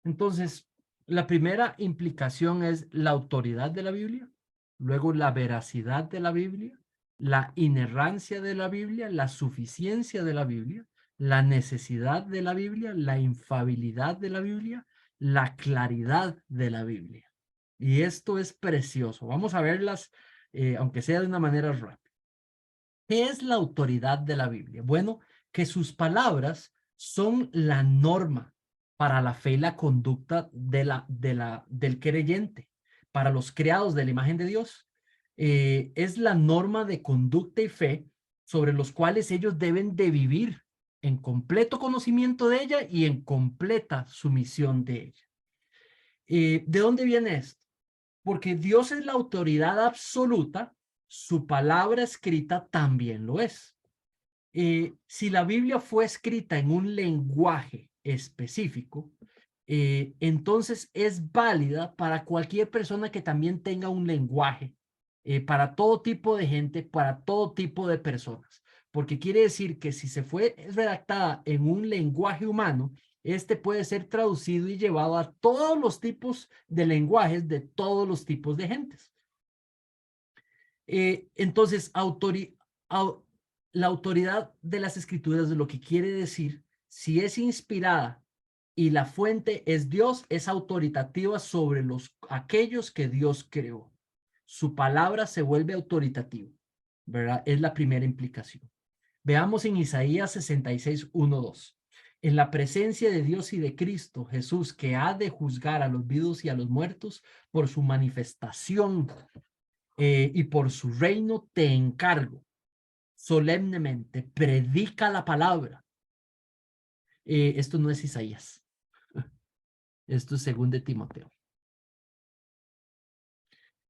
Entonces, la primera implicación es la autoridad de la Biblia, luego la veracidad de la Biblia, la inerrancia de la Biblia, la suficiencia de la Biblia, la necesidad de la Biblia, la infalibilidad de la Biblia, la claridad de la Biblia. Y esto es precioso. Vamos a verlas, aunque sea de una manera rápida. ¿Qué es la autoridad de la Biblia? Bueno, que sus palabras son la norma para la fe y la conducta del creyente, para los creados de la imagen de Dios. Es la norma de conducta y fe sobre los cuales ellos deben de vivir en completo conocimiento de ella y en completa sumisión de ella. ¿De dónde viene esto? Porque Dios es la autoridad absoluta, su palabra escrita también lo es. Si la Biblia fue escrita en un lenguaje específico, entonces es válida para cualquier persona que también tenga un lenguaje, para todo tipo de gente, para todo tipo de personas. Porque quiere decir que si se fue redactada en un lenguaje humano, este puede ser traducido y llevado a todos los tipos de lenguajes de todos los tipos de gentes. Entonces, la autoridad de las escrituras, de lo que quiere decir, si es inspirada y la fuente es Dios, es autoritativa sobre aquellos que Dios creó. Su palabra se vuelve autoritativa, ¿verdad? Es la primera implicación. Veamos en Isaías 66, 1, 2. En la presencia de Dios y de Cristo Jesús, que ha de juzgar a los vivos y a los muertos por su manifestación y por su reino, te encargo solemnemente, predica la palabra. Esto no es Isaías, esto es 2 de Timoteo,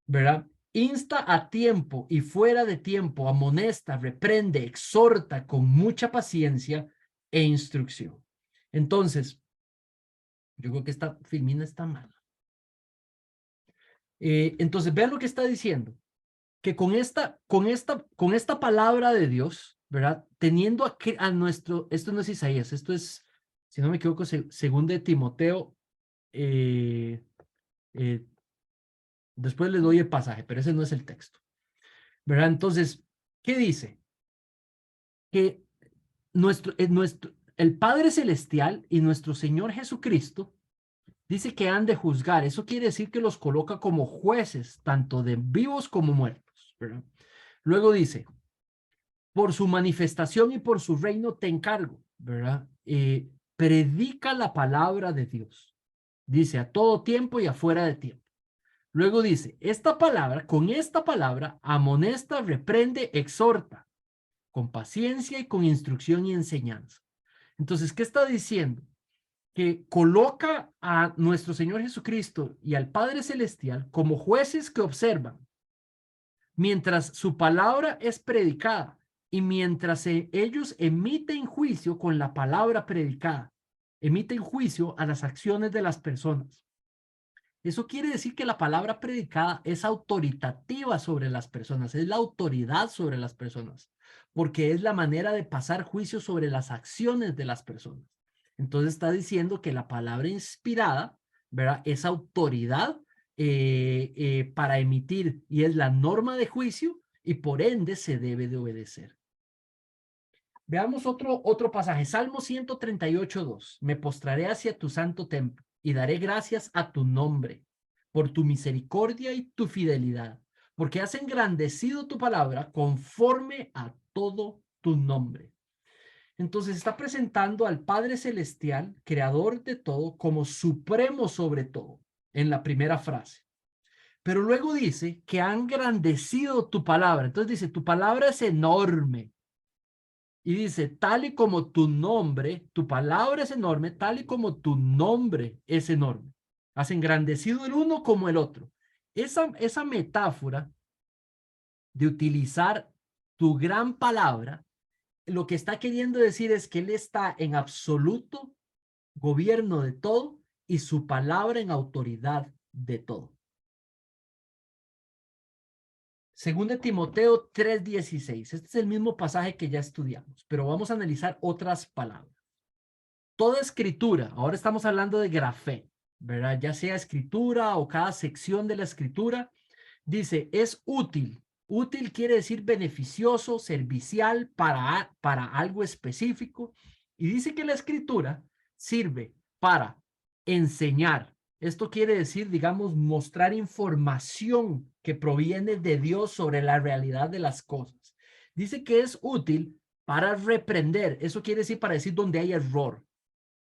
¿verdad? Insta a tiempo y fuera de tiempo, amonesta, reprende, exhorta con mucha paciencia e instrucción. Entonces, yo creo que esta filmina está mala. Entonces, vean lo que está diciendo, que con esta palabra de Dios, ¿verdad? Teniendo a nuestro, esto no es Isaías, esto es, si no me equivoco, 2 de Timoteo, eh, eh, después les doy el pasaje, pero ese no es el texto, ¿verdad? Entonces, ¿qué dice? Que el Padre Celestial y nuestro Señor Jesucristo dice que han de juzgar. Eso quiere decir que los coloca como jueces, tanto de vivos como muertos, ¿verdad? Luego dice, por su manifestación y por su reino te encargo, ¿verdad? Predica la palabra de Dios. Dice a todo tiempo y afuera de tiempo. Luego dice, con esta palabra, amonesta, reprende, exhorta, con paciencia y con instrucción y enseñanza. Entonces, ¿qué está diciendo? Que coloca a nuestro Señor Jesucristo y al Padre Celestial como jueces que observan mientras su palabra es predicada y mientras ellos emiten juicio con la palabra predicada, emiten juicio a las acciones de las personas. Eso quiere decir que la palabra predicada es autoritativa sobre las personas, es la autoridad sobre las personas, porque es la manera de pasar juicio sobre las acciones de las personas. Entonces está diciendo que la palabra inspirada, ¿verdad? Es autoridad para emitir y es la norma de juicio y por ende se debe de obedecer. Veamos otro pasaje, Salmo 138, 2. Me postraré hacia tu santo templo y daré gracias a tu nombre por tu misericordia y tu fidelidad, porque has engrandecido tu palabra conforme a todo tu nombre. Entonces está presentando al Padre Celestial, creador de todo, como supremo sobre todo, en la primera frase. Pero luego dice que ha engrandecido tu palabra. Entonces dice, tu palabra es enorme. Y dice, tal y como tu nombre, tu palabra es enorme, tal y como tu nombre es enorme. Has engrandecido el uno como el otro. Esa metáfora de utilizar tu gran palabra, lo que está queriendo decir es que Él está en absoluto gobierno de todo y su palabra en autoridad de todo. Según de Timoteo 3:16. Este es el mismo pasaje que ya estudiamos, pero vamos a analizar otras palabras. Toda escritura, ahora estamos hablando de grafé, ¿verdad? Ya sea escritura o cada sección de la escritura, dice, es útil. Útil quiere decir beneficioso, servicial para algo específico. Y dice que la escritura sirve para enseñar. Esto quiere decir, digamos, mostrar información que proviene de Dios sobre la realidad de las cosas. Dice que es útil para reprender. Eso quiere decir para decir donde hay error.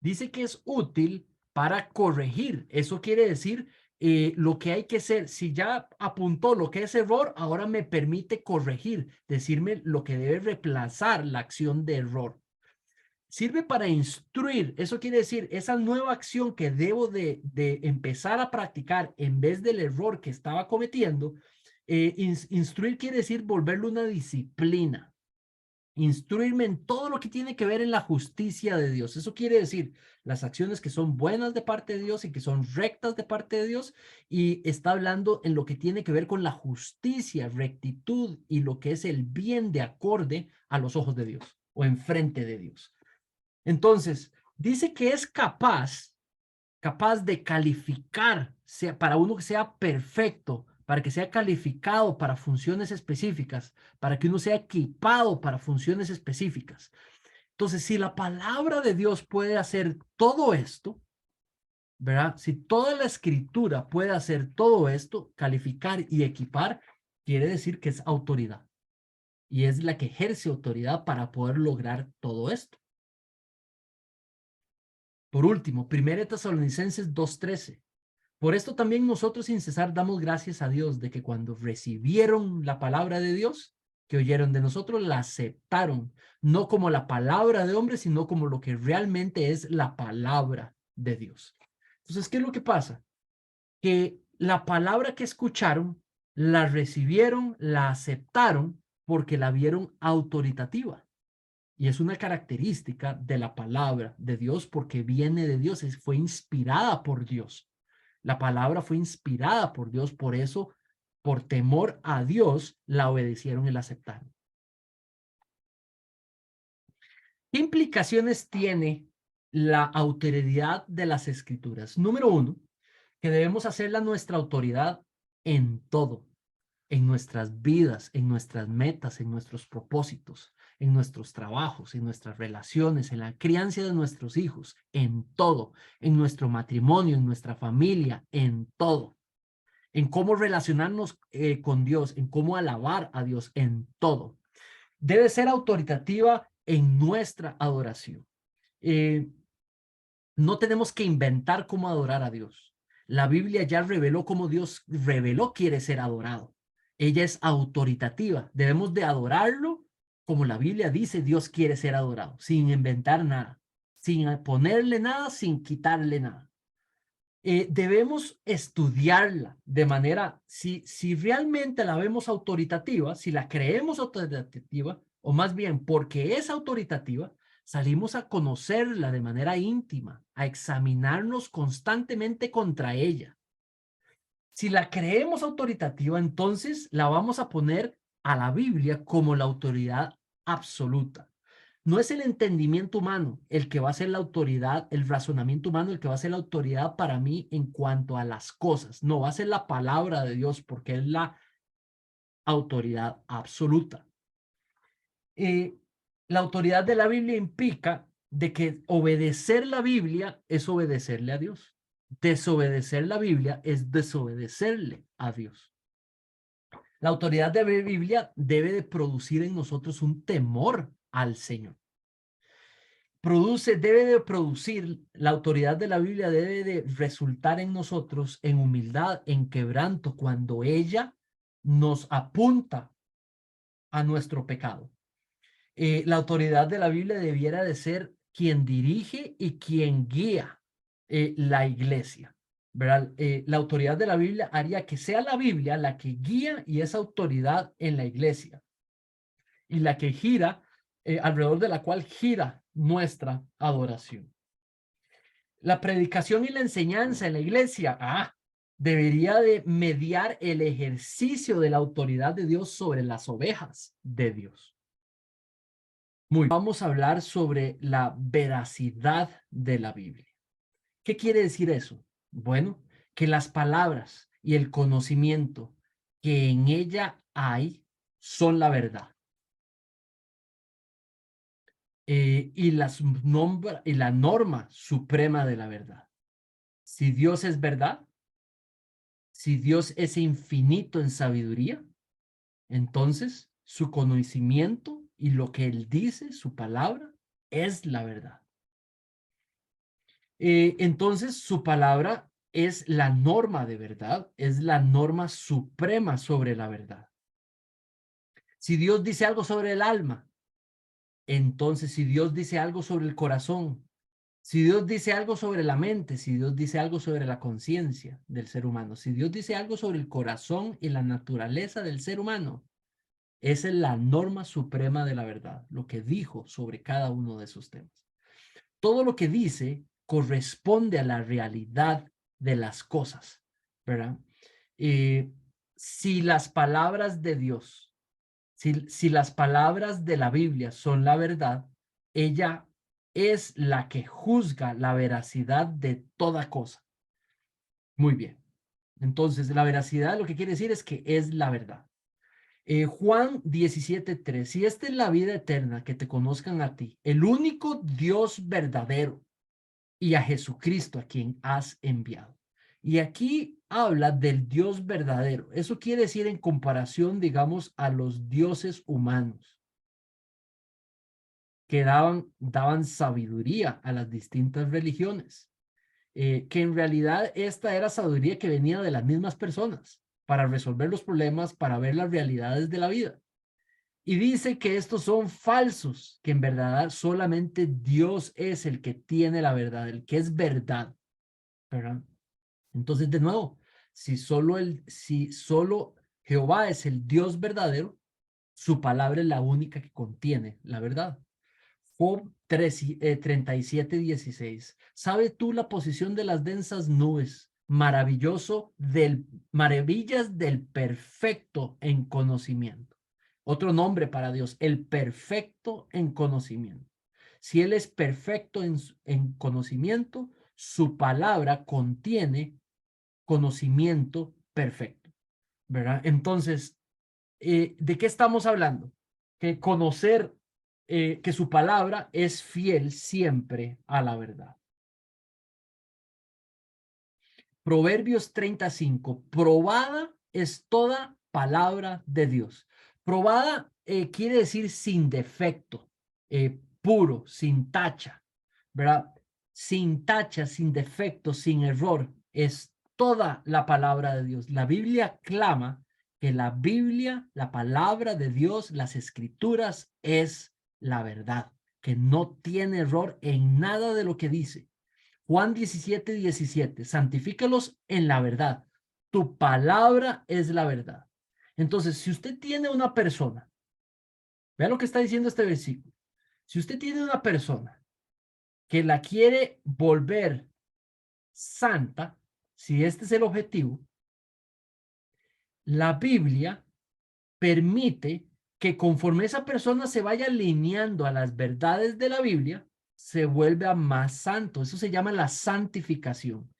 Dice que es útil para corregir. Eso quiere decir lo que hay que hacer. Si ya apuntó lo que es error, ahora me permite corregir, decirme lo que debe reemplazar la acción de error. Sirve para instruir. Eso quiere decir esa nueva acción que debo de empezar a practicar en vez del error que estaba cometiendo. Instruir quiere decir volverlo una disciplina. Instruirme en todo lo que tiene que ver en la justicia de Dios. Eso quiere decir las acciones que son buenas de parte de Dios y que son rectas de parte de Dios, y está hablando en lo que tiene que ver con la justicia, rectitud y lo que es el bien de acorde a los ojos de Dios o enfrente de Dios. Entonces, dice que es capaz de calificar, para uno que sea perfecto, para que sea calificado para funciones específicas, para que uno sea equipado para funciones específicas. Entonces, si la palabra de Dios puede hacer todo esto, ¿verdad? Si toda la escritura puede hacer todo esto, calificar y equipar, quiere decir que es autoridad. Y es la que ejerce autoridad para poder lograr todo esto. Por último, 1 Tesalonicenses 2:13. Por esto también nosotros sin cesar damos gracias a Dios de que cuando recibieron la palabra de Dios, que oyeron de nosotros, la aceptaron, no como la palabra de hombre, sino como lo que realmente es la palabra de Dios. Entonces, ¿qué es lo que pasa? Que la palabra que escucharon, la recibieron, la aceptaron porque la vieron autoritativa. Y es una característica de la palabra de Dios porque viene de Dios, fue inspirada por Dios. La palabra fue inspirada por Dios, por eso, por temor a Dios, la obedecieron y la aceptaron. ¿Qué implicaciones tiene la autoridad de las escrituras? Número uno, que debemos hacerla nuestra autoridad en todo, en nuestras vidas, en nuestras metas, en nuestros propósitos, en nuestros trabajos, en nuestras relaciones, en la crianza de nuestros hijos, en todo, en nuestro matrimonio, en nuestra familia, en todo, en cómo relacionarnos con Dios, en cómo alabar a Dios, en todo. Debe ser autoritativa en nuestra adoración. Eh, no tenemos que inventar cómo adorar a Dios. La Biblia ya reveló cómo Dios reveló quiere ser adorado. Ella es autoritativa. Debemos de adorarlo como la Biblia dice Dios quiere ser adorado, sin inventar nada, sin ponerle nada, sin quitarle nada. Debemos estudiarla de manera, si realmente la vemos autoritativa, si la creemos autoritativa, o más bien porque es autoritativa, salimos a conocerla de manera íntima, a examinarnos constantemente contra ella. Si la creemos autoritativa, entonces la vamos a poner a la Biblia como la autoridad absoluta. No es el entendimiento humano el que va a ser la autoridad, el razonamiento humano el que va a ser la autoridad para mí en cuanto a las cosas. No, va a ser la palabra de Dios porque es la autoridad absoluta. La autoridad de la Biblia implica de que obedecer la Biblia es obedecerle a Dios. Desobedecer la Biblia es desobedecerle a Dios. La autoridad de la Biblia debe de producir en nosotros un temor al Señor. Debe de producir, la autoridad de la Biblia debe de resultar en nosotros en humildad, en quebranto, cuando ella nos apunta a nuestro pecado. La autoridad de la Biblia debiera de ser quien dirige y quien guía la iglesia, ¿verdad? La autoridad de la Biblia haría que sea la Biblia la que guía y es autoridad en la iglesia y la que gira, alrededor de la cual gira nuestra adoración. La predicación y la enseñanza en la iglesia, debería de mediar el ejercicio de la autoridad de Dios sobre las ovejas de Dios. Vamos a hablar sobre la veracidad de la Biblia. ¿Qué quiere decir eso? Bueno, que las palabras y el conocimiento que en ella hay son la verdad. Y la norma suprema de la verdad. Si Dios es verdad, si Dios es infinito en sabiduría, entonces su conocimiento y lo que Él dice, su palabra, es la verdad. Entonces su palabra es la norma de verdad, es la norma suprema sobre la verdad. Si Dios dice algo sobre el alma, entonces si Dios dice algo sobre el corazón, si Dios dice algo sobre la mente, si Dios dice algo sobre la conciencia del ser humano, si Dios dice algo sobre el corazón y la naturaleza del ser humano, esa es la norma suprema de la verdad, lo que dijo sobre cada uno de esos temas. Todo lo que dice corresponde a la realidad de las cosas, ¿verdad? Si las palabras de Dios, si las palabras de la Biblia son la verdad, ella es la que juzga la veracidad de toda cosa. Muy bien. Entonces, la veracidad lo que quiere decir es que es la verdad. Juan 17:3, si esta es la vida eterna, que te conozcan a ti, el único Dios verdadero, y a Jesucristo a quien has enviado. Y aquí habla del Dios verdadero. Eso quiere decir en comparación, digamos, a los dioses humanos que daban sabiduría a las distintas religiones, que en realidad esta era sabiduría que venía de las mismas personas para resolver los problemas, para ver las realidades de la vida. Y dice que estos son falsos, que en verdad solamente Dios es el que tiene la verdad, el que es verdad, ¿verdad? Entonces, de nuevo, si solo Jehová es el Dios verdadero, su palabra es la única que contiene la verdad. Job 37:16. ¿Sabes tú la posición de las densas nubes? Maravillas del perfecto en conocimiento. Otro nombre para Dios, el perfecto en conocimiento. Si Él es perfecto en conocimiento, su palabra contiene conocimiento perfecto, ¿verdad? Entonces, ¿de qué estamos hablando? Que conocer que su palabra es fiel siempre a la verdad. Proverbios 35, probada es toda palabra de Dios. Probada quiere decir sin defecto, puro, sin tacha, ¿verdad? Sin tacha, sin defecto, sin error, es toda la palabra de Dios. La Biblia clama que la Biblia, la palabra de Dios, las escrituras es la verdad, que no tiene error en nada de lo que dice. Juan 17:17, santifícalos en la verdad. Tu palabra es la verdad. Entonces, si usted tiene una persona, vea lo que está diciendo este versículo. Si usted tiene una persona que la quiere volver santa, si este es el objetivo, la Biblia permite que conforme esa persona se vaya alineando a las verdades de la Biblia, se vuelva más santo. Eso se llama la santificación.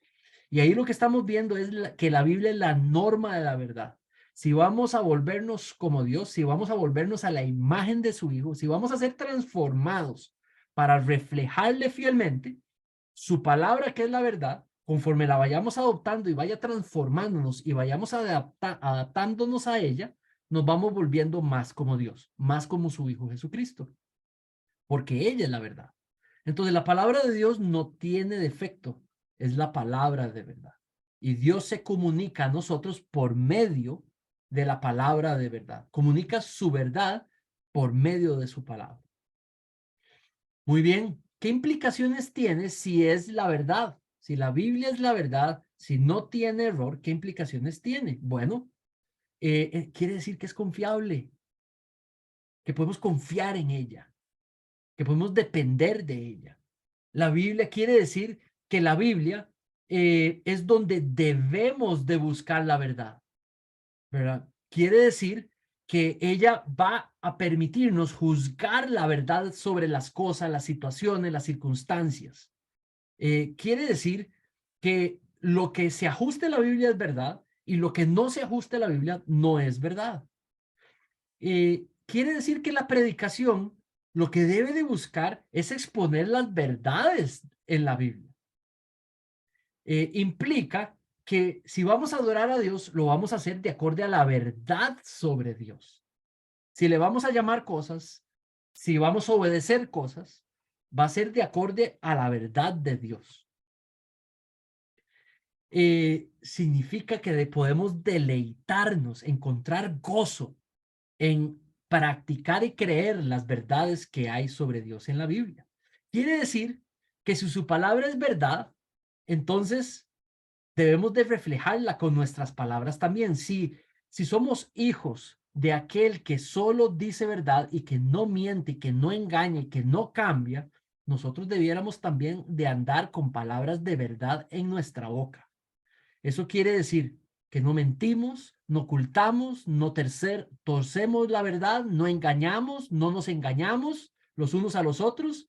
Y ahí lo que estamos viendo es que la Biblia es la norma de la verdad. Si vamos a volvernos como Dios, si vamos a volvernos a la imagen de su Hijo, si vamos a ser transformados para reflejarle fielmente su palabra, que es la verdad, conforme la vayamos adoptando y vaya transformándonos y vayamos adaptándonos a ella, nos vamos volviendo más como Dios, más como su Hijo Jesucristo, porque ella es la verdad. Entonces la palabra de Dios no tiene defecto, es la palabra de verdad. Y Dios se comunica a nosotros por medio de la palabra de verdad. Comunica su verdad por medio de su palabra. Muy bien, ¿qué implicaciones tiene si es la verdad? Si la Biblia es la verdad, si no tiene error, ¿qué implicaciones tiene? Bueno, quiere decir que es confiable, que podemos confiar en ella, que podemos depender de ella. La Biblia quiere decir que la Biblia es donde debemos de buscar la verdad, ¿verdad? Quiere decir que ella va a permitirnos juzgar la verdad sobre las cosas, las situaciones, las circunstancias. Quiere decir que lo que se ajuste a la Biblia es verdad y lo que no se ajuste a la Biblia no es verdad. Quiere decir que la predicación lo que debe de buscar es exponer las verdades en la Biblia. Implica que si vamos a adorar a Dios, lo vamos a hacer de acuerdo a la verdad sobre Dios. Si le vamos a llamar cosas, si vamos a obedecer cosas, va a ser de acuerdo a la verdad de Dios. Significa que podemos deleitarnos, encontrar gozo en practicar y creer las verdades que hay sobre Dios en la Biblia. Quiere decir que si su palabra es verdad, entonces debemos de reflejarla con nuestras palabras también. Si somos hijos de aquel que solo dice verdad y que no miente, y que no engaña y que no cambia, nosotros debiéramos también de andar con palabras de verdad en nuestra boca. Eso quiere decir que no mentimos, no ocultamos, no torcemos la verdad, no engañamos, no nos engañamos los unos a los otros,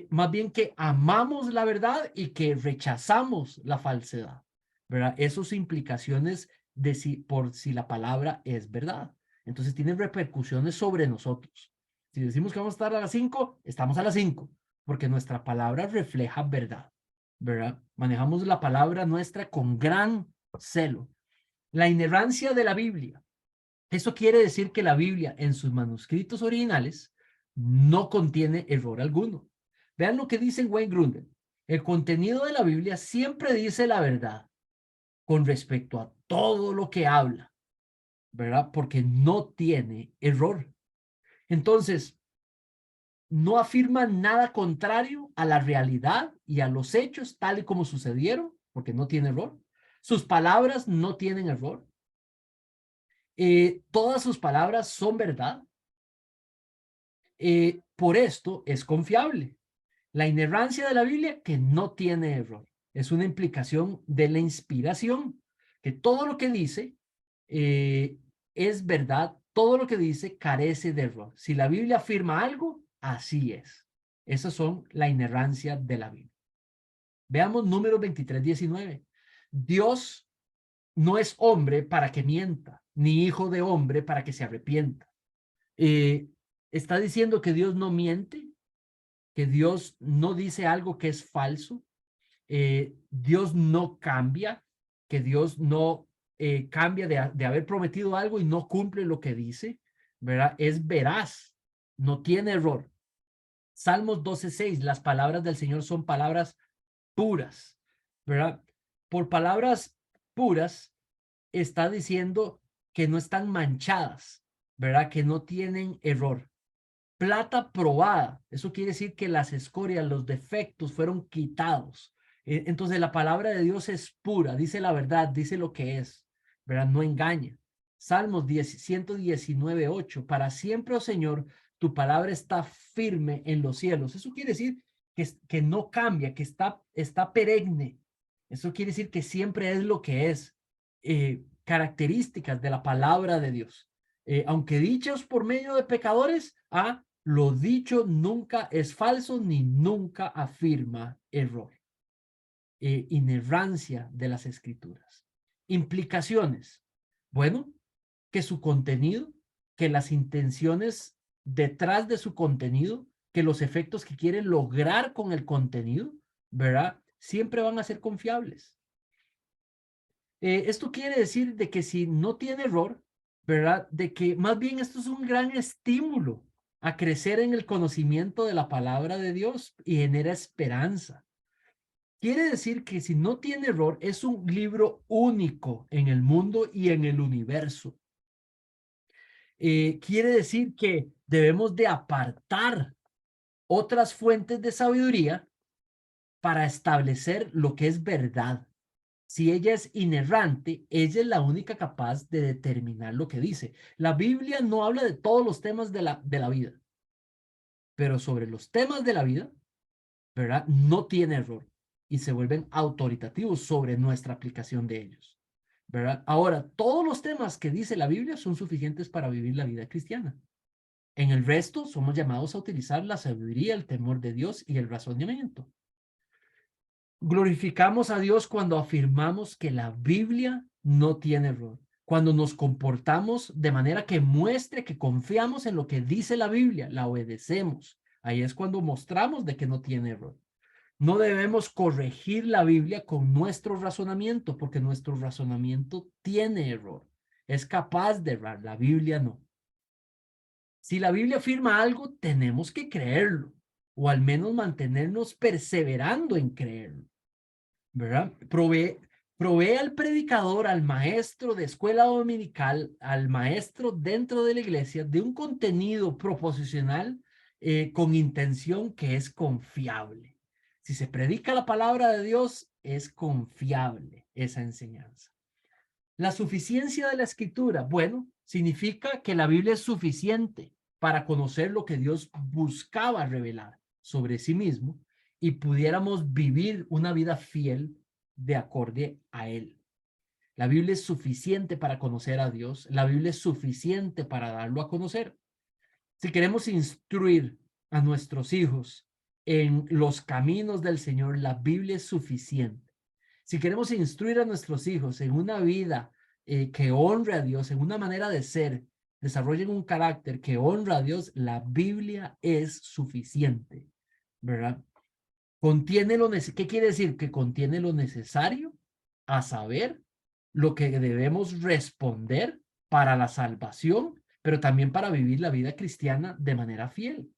más bien que amamos la verdad y que rechazamos la falsedad, ¿verdad? Esas implicaciones de si la palabra es verdad. Entonces tienen repercusiones sobre nosotros. Si decimos que vamos a estar a las 5, estamos a las 5, porque nuestra palabra refleja verdad, ¿verdad? Manejamos la palabra nuestra con gran celo. La inerrancia de la Biblia. Eso quiere decir que la Biblia en sus manuscritos originales no contiene error alguno. Vean lo que dice Wayne Grudem. El contenido de la Biblia siempre dice la verdad con respecto a todo lo que habla, ¿verdad? Porque no tiene error. Entonces, no afirma nada contrario a la realidad y a los hechos tal y como sucedieron, porque no tiene error. Sus palabras no tienen error. Todas sus palabras son verdad. Por esto es confiable. La inerrancia de la Biblia que no tiene error. Es una implicación de la inspiración, que todo lo que dice es verdad, todo lo que dice carece de error. Si la Biblia afirma algo, así es. Esas son la inerrancia de la Biblia. Veamos Números 23:19. Dios no es hombre para que mienta, ni hijo de hombre para que se arrepienta. Está diciendo que Dios no miente, que Dios no dice algo que es falso, Dios no cambia, que Dios no cambia de haber prometido algo y no cumple lo que dice, ¿verdad? Es veraz, no tiene error. Salmos 12:6, las palabras del Señor son palabras puras, ¿verdad? Por palabras puras está diciendo que no están manchadas, ¿verdad? Que no tienen error. Plata probada, eso quiere decir que las escorias, los defectos fueron quitados. Entonces la palabra de Dios es pura, dice la verdad, dice lo que es, ¿verdad? No engaña. Salmos 119:8, para siempre, oh Señor, tu palabra está firme en los cielos. Eso quiere decir que no cambia, que está perenne. Eso quiere decir que siempre es lo que es. Características de la palabra de Dios. Aunque dichos por medio de pecadores, lo dicho nunca es falso ni nunca afirma error. Inerrancia de las escrituras. Implicaciones. Bueno, que su contenido, que las intenciones detrás de su contenido, que los efectos que quiere lograr con el contenido, ¿verdad? Siempre van a ser confiables. Esto quiere decir de que si no tiene error, ¿verdad? De que más bien esto es un gran estímulo a crecer en el conocimiento de la palabra de Dios y genera esperanza. Quiere decir que si no tiene error, es un libro único en el mundo y en el universo. Quiere decir que debemos de apartar otras fuentes de sabiduría para establecer lo que es verdad. Si ella es inerrante, ella es la única capaz de determinar lo que dice. La Biblia no habla de todos los temas de la vida, pero sobre los temas de la vida, ¿verdad? No tiene error y se vuelven autoritativos sobre nuestra aplicación de ellos, ¿verdad? Ahora, todos los temas que dice la Biblia son suficientes para vivir la vida cristiana. En el resto, somos llamados a utilizar la sabiduría, el temor de Dios y el razonamiento. Glorificamos a Dios cuando afirmamos que la Biblia no tiene error, cuando nos comportamos de manera que muestre que confiamos en lo que dice la Biblia, la obedecemos. Ahí es cuando mostramos de que no tiene error. No debemos corregir la Biblia con nuestro razonamiento, porque nuestro razonamiento tiene error. Es capaz de errar, la Biblia no. Si la Biblia afirma algo, tenemos que creerlo, o al menos mantenernos perseverando en creerlo, ¿verdad? Provee al predicador, al maestro de escuela dominical, al maestro dentro de la iglesia, de un contenido proposicional con intención que es confiable. Si se predica la palabra de Dios, es confiable esa enseñanza. La suficiencia de la escritura, bueno, significa que la Biblia es suficiente para conocer lo que Dios buscaba revelar sobre sí mismo y pudiéramos vivir una vida fiel de acorde a Él. La Biblia es suficiente para conocer a Dios. La Biblia es suficiente para darlo a conocer. Si queremos instruir a nuestros hijos en los caminos del Señor, la Biblia es suficiente. Si queremos instruir a nuestros hijos en una vida que honre a Dios, en una manera de ser, desarrollen un carácter que honra a Dios, la Biblia es suficiente, ¿verdad? ¿Qué quiere decir? Que contiene lo necesario a saber lo que debemos responder para la salvación, pero también para vivir la vida cristiana de manera fiel.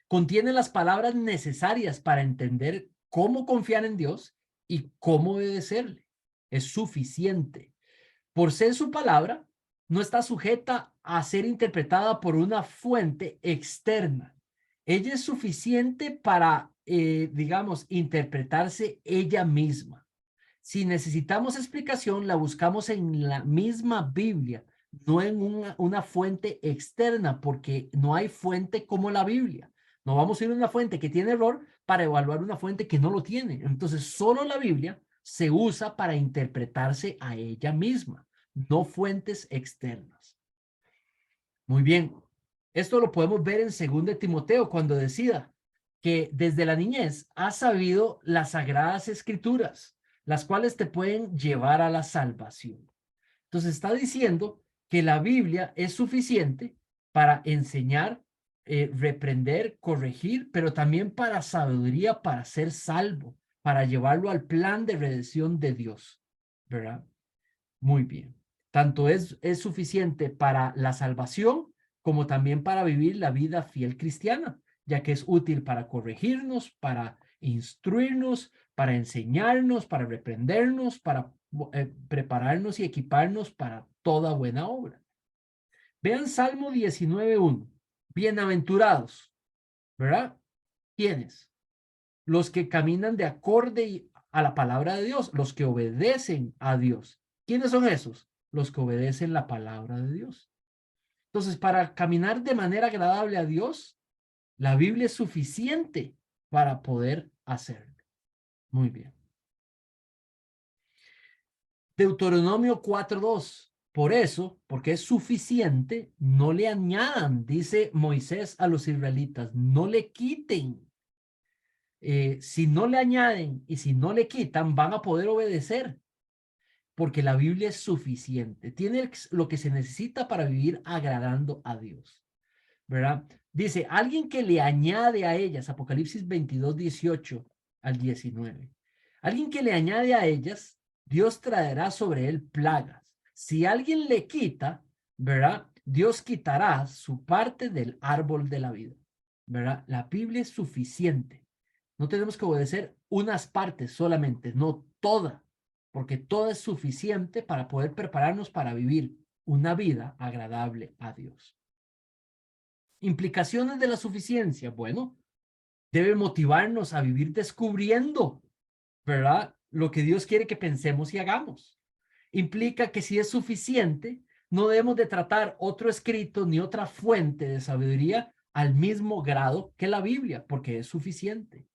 Contiene las palabras necesarias para entender cómo confiar en Dios y cómo obedecerle. Es suficiente. Por ser su palabra, no está sujeta a ser interpretada por una fuente externa. Ella es suficiente para, digamos, interpretarse ella misma. Si necesitamos explicación, la buscamos en la misma Biblia, no en una fuente externa, porque no hay fuente como la Biblia. No vamos a ir a una fuente que tiene error para evaluar una fuente que no lo tiene. Entonces, solo la Biblia se usa para interpretarse a ella misma, no fuentes externas. Muy bien. Esto lo podemos ver en 2 Timoteo cuando decida que desde la niñez has sabido las sagradas escrituras, las cuales te pueden llevar a la salvación. Entonces está diciendo que la Biblia es suficiente para enseñar, reprender, corregir, pero también para sabiduría, para ser salvo, para llevarlo al plan de redención de Dios, ¿verdad? Muy bien. Tanto es suficiente para la salvación como también para vivir la vida fiel cristiana, ya que es útil para corregirnos, para instruirnos, para enseñarnos, para reprendernos, para prepararnos y equiparnos para toda buena obra. Vean Salmo 19:1. Bienaventurados, ¿verdad? ¿Quiénes? Los que caminan de acorde a la palabra de Dios, los que obedecen a Dios. ¿Quiénes son esos? Los que obedecen la palabra de Dios. Entonces, para caminar de manera agradable a Dios, la Biblia es suficiente para poder hacerlo. Muy bien. Deuteronomio 4:2. Por eso, porque es suficiente, no le añadan, dice Moisés a los israelitas, no le quiten. Si no le añaden y si no le quitan, van a poder obedecer, porque la Biblia es suficiente. Tiene lo que se necesita para vivir agradando a Dios, ¿verdad? Dice, alguien que le añade a ellas, Apocalipsis 22:18 al 19. Alguien que le añade a ellas, Dios traerá sobre él plagas. Si alguien le quita, ¿verdad? Dios quitará su parte del árbol de la vida, ¿verdad? La Biblia es suficiente. No tenemos que obedecer unas partes solamente, no toda, porque toda es suficiente para poder prepararnos para vivir una vida agradable a Dios. Implicaciones de la suficiencia. Bueno, debe motivarnos a vivir descubriendo, ¿verdad? Lo que Dios quiere que pensemos y hagamos. Implica que si es suficiente, no debemos de tratar otro escrito ni otra fuente de sabiduría al mismo grado que la Biblia, porque es suficiente.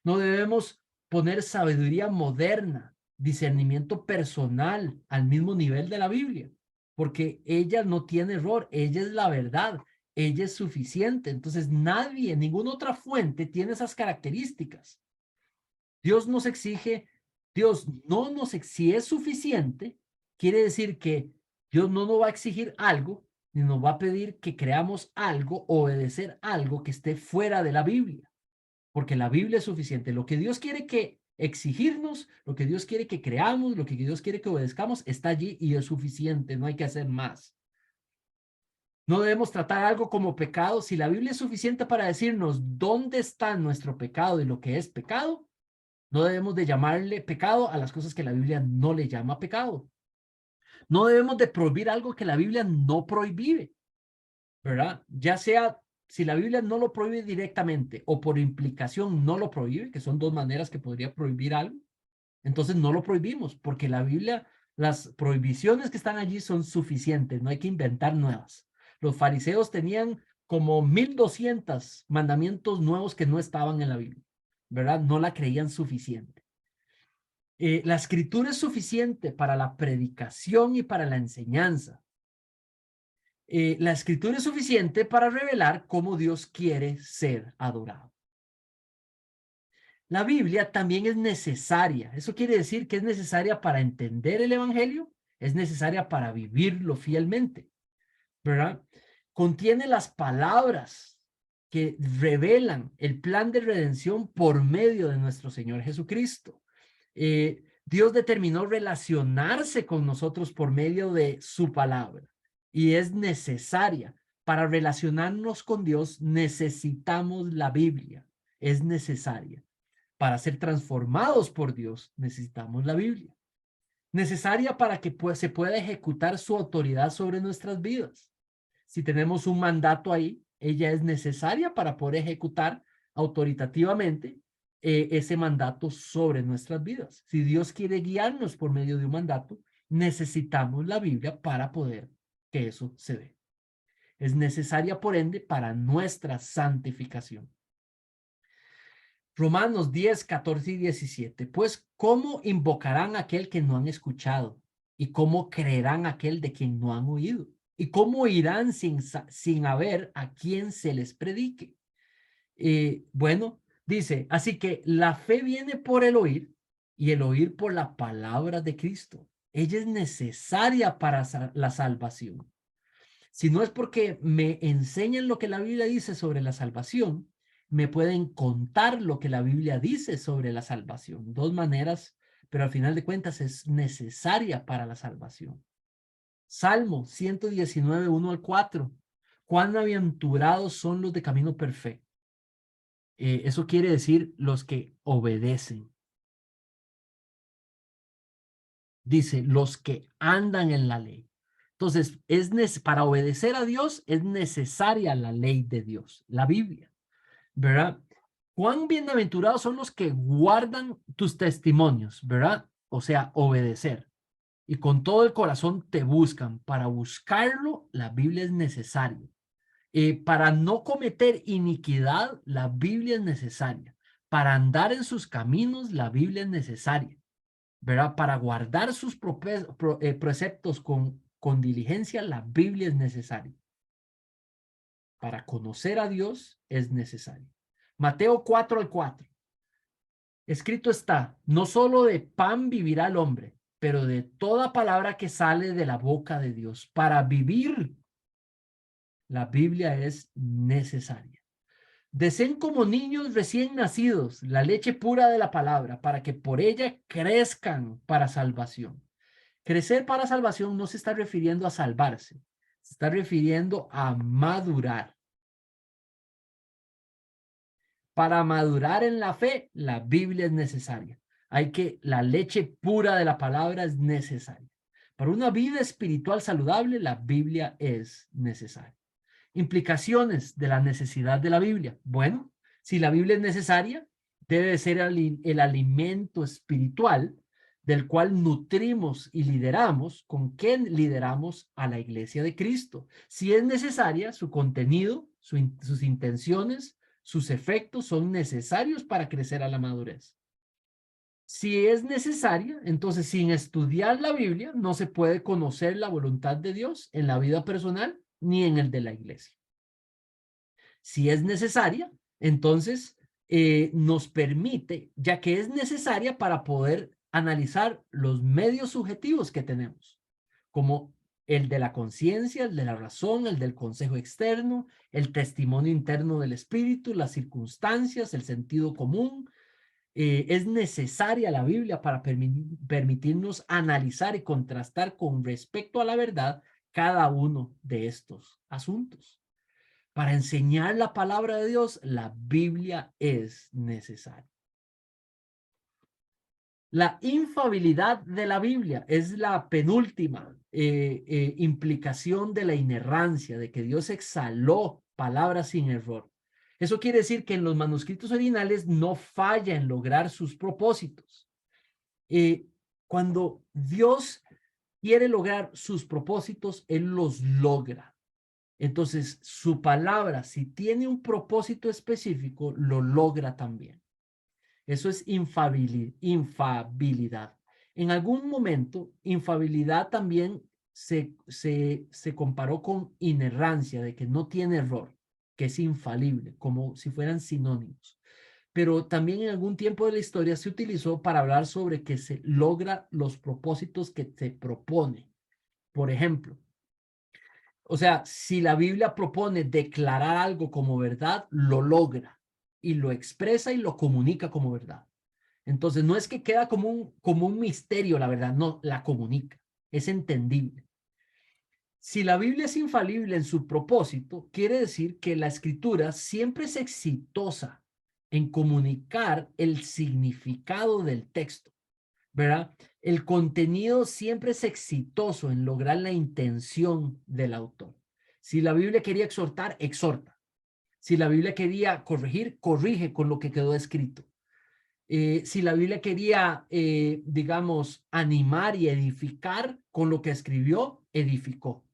No debemos poner sabiduría moderna, discernimiento personal al mismo nivel de la Biblia, porque ella no tiene error, ella es la verdad, ella es suficiente. Entonces nadie, ninguna otra fuente tiene esas características. Dios nos exige, Dios no nos exige, si es suficiente, quiere decir que Dios no nos va a exigir algo, ni nos va a pedir que creamos algo, obedecer algo que esté fuera de la Biblia, porque la Biblia es suficiente. Lo que Dios quiere que exigirnos, lo que Dios quiere que creamos, lo que Dios quiere que obedezcamos, está allí y es suficiente, no hay que hacer más. No debemos tratar algo como pecado. Si la Biblia es suficiente para decirnos dónde está nuestro pecado y lo que es pecado, no debemos de llamarle pecado a las cosas que la Biblia no le llama pecado. No debemos de prohibir algo que la Biblia no prohíbe, ¿verdad? Ya sea si la Biblia no lo prohíbe directamente o por implicación no lo prohíbe, que son dos maneras que podría prohibir algo, entonces no lo prohibimos, porque la Biblia, las prohibiciones que están allí son suficientes, no hay que inventar nuevas. Los fariseos tenían como 1200 mandamientos nuevos que no estaban en la Biblia, ¿verdad? No la creían suficiente. La escritura es suficiente para la predicación y para la enseñanza. La escritura es suficiente para revelar cómo Dios quiere ser adorado. La Biblia también es necesaria. Eso quiere decir que es necesaria para entender el evangelio, es necesaria para vivirlo fielmente, ¿verdad? Contiene las palabras que revelan el plan de redención por medio de nuestro Señor Jesucristo. Dios determinó relacionarse con nosotros por medio de su palabra y es necesaria. Para relacionarnos con Dios necesitamos la Biblia, es necesaria. Para ser transformados por Dios necesitamos la Biblia. Necesaria para que se pueda ejecutar su autoridad sobre nuestras vidas. Si tenemos un mandato ahí, ella es necesaria para poder ejecutar autoritativamente ese mandato sobre nuestras vidas. Si Dios quiere guiarnos por medio de un mandato, necesitamos la Biblia para poder que eso se dé. Es necesaria, por ende, para nuestra santificación. Romanos 10, 14 y 17. Pues, ¿cómo invocarán a aquel que no han escuchado? ¿Y cómo creerán aquel de quien no han oído? ¿Y cómo irán sin haber a quien se les predique? Bueno, dice, así que la fe viene por el oír y el oír por la palabra de Cristo. Ella es necesaria para la salvación. Si no es porque me enseñan lo que la Biblia dice sobre la salvación, me pueden contar lo que la Biblia dice sobre la salvación. Dos maneras, pero al final de cuentas es necesaria para la salvación. Salmo 119, 1 al 4. Cuán bienaventurados son los de camino perfecto. Eso quiere decir los que obedecen. Dice, los que andan en la ley. Entonces, para obedecer a Dios es necesaria la ley de Dios, la Biblia, ¿verdad? Cuán bienaventurados son los que guardan tus testimonios, ¿verdad? O sea, obedecer. Y con todo el corazón te buscan. Para buscarlo, la Biblia es necesaria. Para no cometer iniquidad, la Biblia es necesaria. Para andar en sus caminos, la Biblia es necesaria, ¿verdad? Para guardar sus preceptos con diligencia, la Biblia es necesaria. Para conocer a Dios es necesario. Mateo 4 al 4. Escrito está, no solo de pan vivirá el hombre, pero de toda palabra que sale de la boca de Dios. Para vivir, la Biblia es necesaria. Deseen como niños recién nacidos la leche pura de la palabra, para que por ella crezcan para salvación. Crecer para salvación no se está refiriendo a salvarse, se está refiriendo a madurar. Para madurar en la fe, la Biblia es necesaria. La leche pura de la palabra es necesaria. Para una vida espiritual saludable, la Biblia es necesaria. Implicaciones de la necesidad de la Biblia. Bueno, si la Biblia es necesaria, debe ser el alimento espiritual del cual nutrimos y lideramos, con quien lideramos a la iglesia de Cristo. Si es necesaria, su contenido, sus intenciones, sus efectos son necesarios para crecer a la madurez. Si es necesaria, entonces sin estudiar la Biblia no se puede conocer la voluntad de Dios en la vida personal ni en el de la iglesia. Si es necesaria, entonces nos permite, ya que es necesaria para poder analizar los medios subjetivos que tenemos, como el de la conciencia, el de la razón, el del consejo externo, el testimonio interno del espíritu, las circunstancias, el sentido común. Es necesaria la Biblia para permitirnos analizar y contrastar con respecto a la verdad cada uno de estos asuntos. Para enseñar la palabra de Dios, la Biblia es necesaria. La infalibilidad de la Biblia es la penúltima implicación de la inerrancia, de que Dios exhaló palabras sin error. Eso quiere decir que en los manuscritos originales no falla en lograr sus propósitos. Cuando Dios quiere lograr sus propósitos, Él los logra. Entonces, su palabra, si tiene un propósito específico, lo logra también. Eso es infabilidad. En algún momento, infabilidad también se comparó con inerrancia, de que no tiene error, que es infalible, como si fueran sinónimos. Pero también en algún tiempo de la historia se utilizó para hablar sobre que se logra los propósitos que se propone. Por ejemplo, o sea, si la Biblia propone declarar algo como verdad, lo logra y lo expresa y lo comunica como verdad. Entonces, no es que queda como un misterio la verdad, no, la comunica, es entendible. Si la Biblia es infalible en su propósito, quiere decir que la escritura siempre es exitosa en comunicar el significado del texto, ¿verdad? El contenido siempre es exitoso en lograr la intención del autor. Si la Biblia quería exhortar, exhorta. Si la Biblia quería corregir, corrige con lo que quedó escrito. Si la Biblia quería, digamos, animar y edificar con lo que escribió, edificó,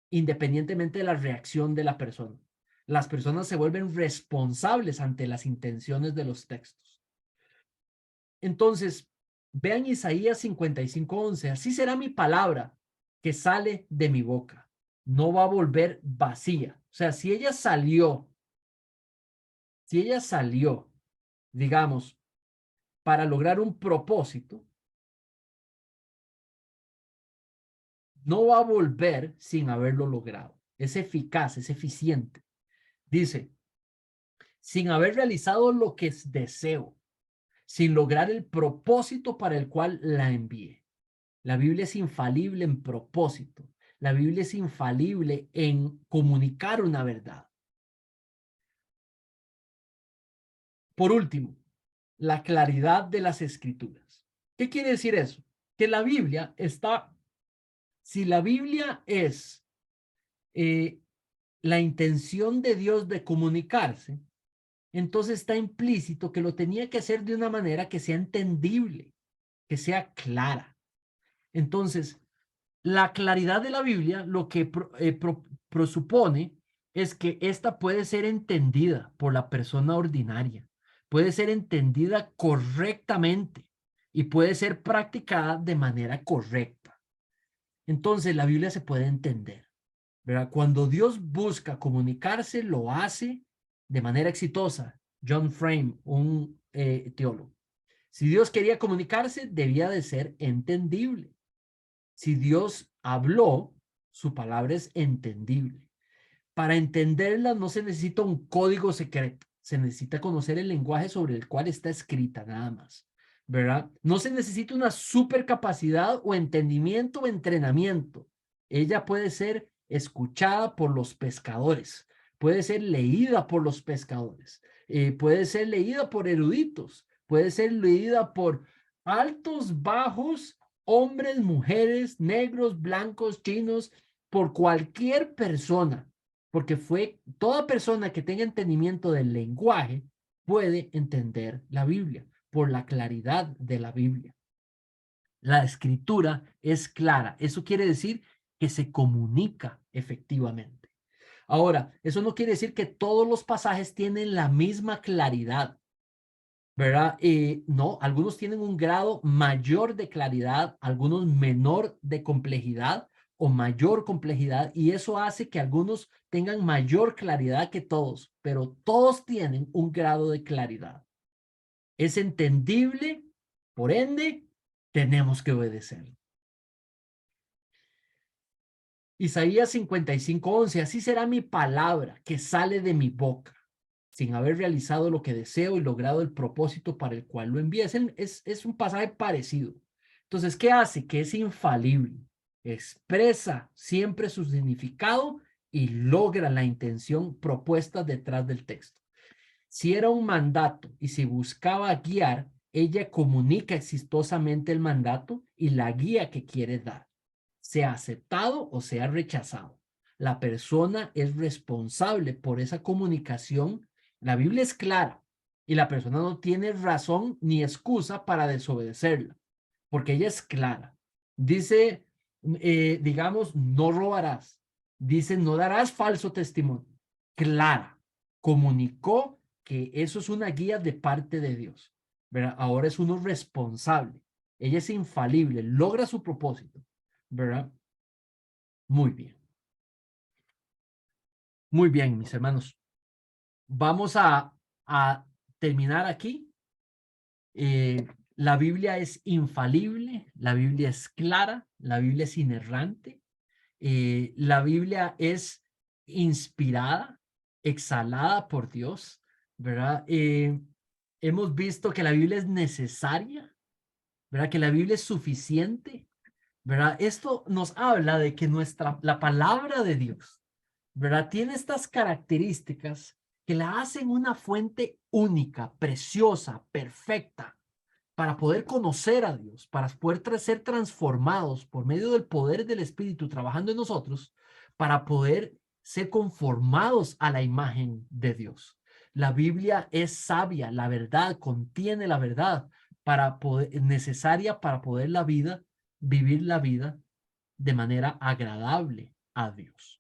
independientemente de la reacción de la persona. Las personas se vuelven responsables ante las intenciones de los textos. Entonces, vean Isaías 55:11, así será mi palabra que sale de mi boca. No va a volver vacía. O sea, si ella salió, digamos, para lograr un propósito, no va a volver sin haberlo logrado. Es eficaz, es eficiente. Dice, sin haber realizado lo que deseo, sin lograr el propósito para el cual la envié. La Biblia es infalible en propósito. La Biblia es infalible en comunicar una verdad. Por último, la claridad de las escrituras. ¿Qué quiere decir eso? Que la Biblia está, si la Biblia es la intención de Dios de comunicarse, entonces está implícito que lo tenía que hacer de una manera que sea entendible, que sea clara. Entonces, la claridad de la Biblia lo que presupone es que esta puede ser entendida por la persona ordinaria, puede ser entendida correctamente y puede ser practicada de manera correcta. Entonces, la Biblia se puede entender, ¿verdad? Cuando Dios busca comunicarse, lo hace de manera exitosa. John Frame, un teólogo. Si Dios quería comunicarse, debía de ser entendible. Si Dios habló, su palabra es entendible. Para entenderla no se necesita un código secreto, se necesita conocer el lenguaje sobre el cual está escrita, nada más, ¿verdad? No se necesita una supercapacidad o entendimiento o entrenamiento. Ella puede ser escuchada por los pescadores, puede ser leída por los pescadores, puede ser leída por eruditos, puede ser leída por altos, bajos, hombres, mujeres, negros, blancos, chinos, por cualquier persona, porque toda persona que tenga entendimiento del lenguaje puede entender la Biblia por la claridad de la Biblia. La escritura es clara. Eso quiere decir que se comunica efectivamente. Ahora, eso no quiere decir que todos los pasajes tienen la misma claridad, ¿verdad? No, algunos tienen un grado mayor de claridad, algunos menor de complejidad, o mayor complejidad, y eso hace que algunos tengan mayor claridad que todos, pero todos tienen un grado de claridad. Es entendible, por ende, tenemos que obedecerlo. Isaías 55:11, así será mi palabra que sale de mi boca, sin haber realizado lo que deseo y logrado el propósito para el cual lo envié. Es un pasaje parecido. Entonces, ¿qué hace? Que es infalible. Expresa siempre su significado y logra la intención propuesta detrás del texto. Si era un mandato y si buscaba guiar, ella comunica exitosamente el mandato y la guía que quiere dar, sea aceptado o sea rechazado. La persona es responsable por esa comunicación. La Biblia es clara y la persona no tiene razón ni excusa para desobedecerla, porque ella es clara. Dice, digamos, no robarás. Dice, no darás falso testimonio. Clara. Comunicó que eso es una guía de parte de Dios. ¿Verdad? Ahora es uno responsable. Ella es infalible, logra su propósito. ¿Verdad? Muy bien. Muy bien, mis hermanos. Vamos a terminar aquí. La Biblia es infalible, la Biblia es clara, la Biblia es inerrante, la Biblia es inspirada, exhalada por Dios, ¿verdad? Hemos visto que la Biblia es necesaria, ¿verdad? Que la Biblia es suficiente, ¿verdad? Esto nos habla de que la palabra de Dios, ¿verdad? Tiene estas características que la hacen una fuente única, preciosa, perfecta, para poder conocer a Dios, para poder ser transformados por medio del poder del Espíritu trabajando en nosotros, para poder ser conformados a la imagen de Dios. La Biblia es sabia, la verdad, contiene la verdad necesaria para poder vivir la vida de manera agradable a Dios.